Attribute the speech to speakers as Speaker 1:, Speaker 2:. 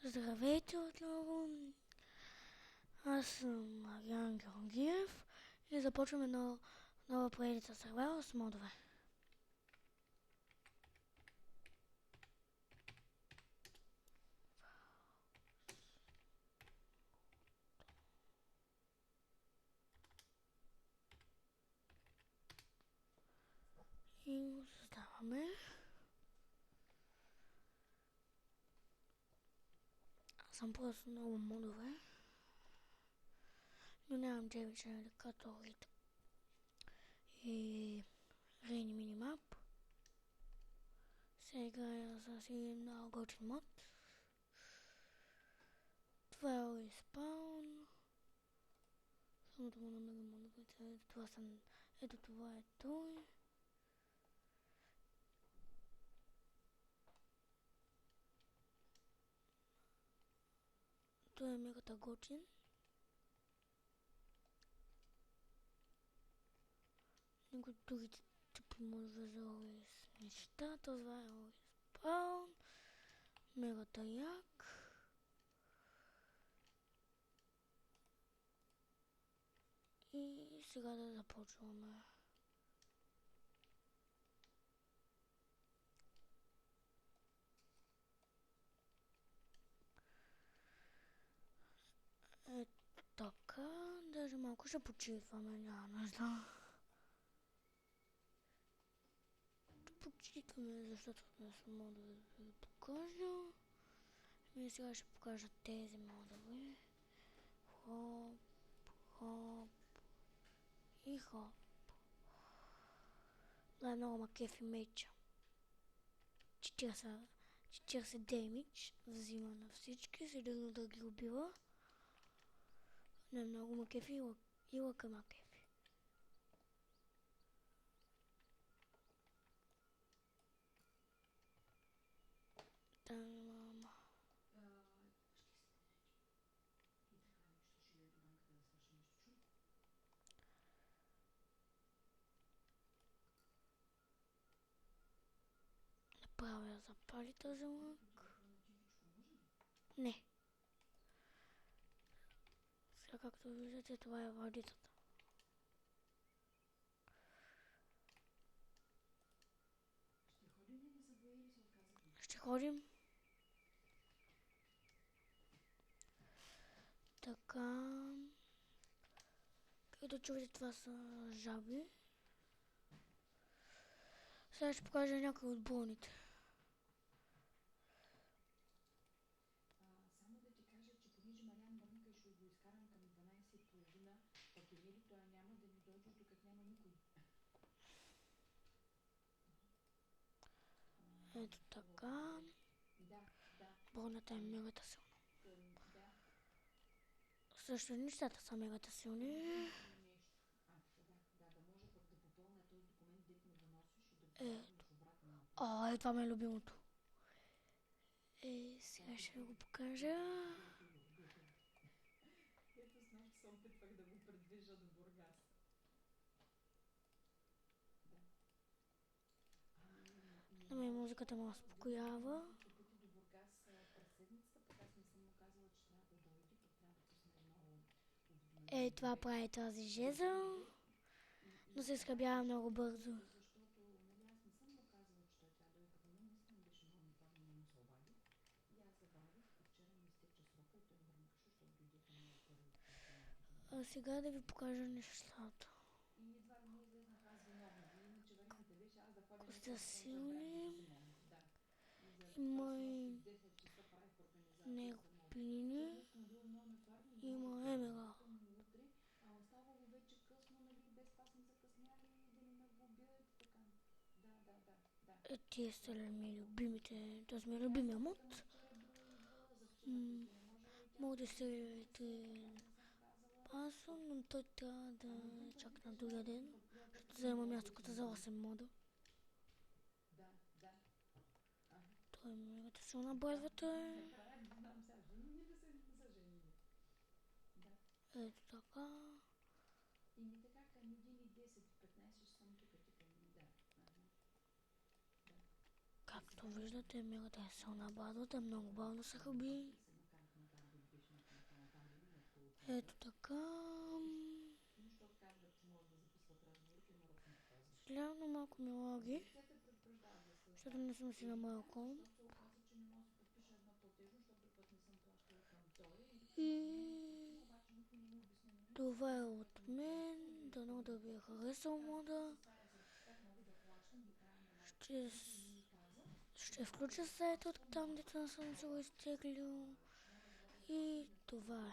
Speaker 1: Здравейте отново! Аз съм Ариан Георгиев и започваме нова поредица Survival с модове. И го създаваме. Аз съм просто много модове, но нямам джевичен индикатор и Rainy Minimap. Сега играя с един много готин мод. Това е Respawn. Само да му намеря модовете. Ето това е той. Той е мегата готин. Него другите типи модове за OS неща. Това е Respawn. Мегата як. И сега да започваме. Ето така, даже малко ще почитваме, няма нужда. Почитваме, защото не са модове да ви покажа. И сега ще покажа тези модове. Хоп, хоп и хоп. Това е много макефи меча. 40 демидж взима на всички, седно да ги убива. Не много макефи и лъка макефи. Мама. Направо я запали този лък. Не. Сега както виждате, това е водицата. Ще ходим. Така. Както чувате, това са жаби. Сега ще покажа някои от болните.
Speaker 2: Само да ти кажа, че понеже Мариан мрънка и ще го изкарам към 12:30, пък Емили той няма да ни дойде, докато няма никой.
Speaker 1: Ето така. Болната е мегата силна. Също нещата са мегата силни. Ето. Това ми е любимото. Сега ще го покажа.
Speaker 2: Ето с нощ се опитвах да го предвижа до Бургас.
Speaker 1: На мен музиката ме успокоява.
Speaker 2: До Бургас през седмицата, пък аз не съм му казала, че трябва да дойде, пък трябва да пусне едно уведомление.
Speaker 1: Това прави този жезъл, но се изхъбява много бързо.
Speaker 2: Защото, нали, аз не съм му казала, че той трябва да дойде, като мен наистина беше много непарно, не му се обади. И аз забавих, вчера ми изтече срока и той мрънкаше, защото дойдеха много първи.
Speaker 1: Сега да ви покажа нещата.
Speaker 2: И едва ли не излезнах аз виновна. Иначе варианта беше аз да ходя
Speaker 1: Са силни. Има и некопини. Има емера.
Speaker 2: Ставало вече късно, нали, без това сме закъсняли да ни нагубят и така. Да.
Speaker 1: Тия са ми любимите. Този ми е любимия мод. Мога да се пасо, но той трябва да чака на другия ден, защото взема място като за 8 мода. Той е мегата силна бойвата. Ето така.
Speaker 2: И ми така към 1:10-15 ще съм тук, да.
Speaker 1: Както виждате, мегата е силна базата, много бавно се хъби. Ето така.
Speaker 2: Защото казват, че може да записват разговорите и нарочно го казват.
Speaker 1: Съжалявам, малко ми лаги,
Speaker 2: Те те предупреждават да се
Speaker 1: защото не съм си на моя акаунт.
Speaker 2: защото се оказа, че не може да се подпише едно платежно, защото друг път не съм плащала към той.
Speaker 1: И
Speaker 2: Обаче никой не му обясни на него.
Speaker 1: това е от мен. Дано да ви е харесал мода.
Speaker 2: Как мога да плащам до края на март.
Speaker 1: Ще, ще включа сайта от там, дето не съм си го изтеглил. И това е.